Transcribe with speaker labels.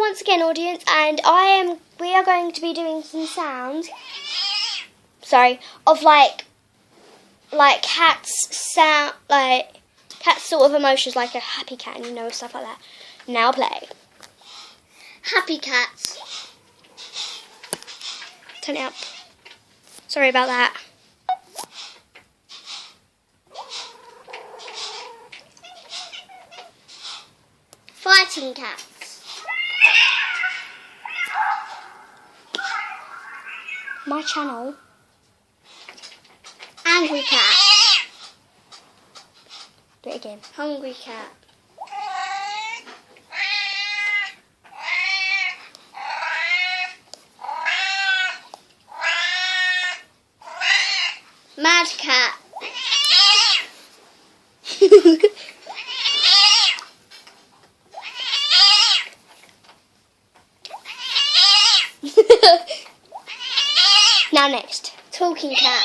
Speaker 1: once again, audience, and we are going to be doing some sounds. Sorry, of like cats sound, like cats sort of emotions, like a happy cat, and stuff like that. Now play.
Speaker 2: Happy cats.
Speaker 1: Turn it up. Sorry about that.
Speaker 2: Fighting cats.
Speaker 1: My channel.
Speaker 2: Angry cat.
Speaker 1: Do it again.
Speaker 2: Hungry cat. Mad cat.
Speaker 1: Now next.
Speaker 2: Talking cat.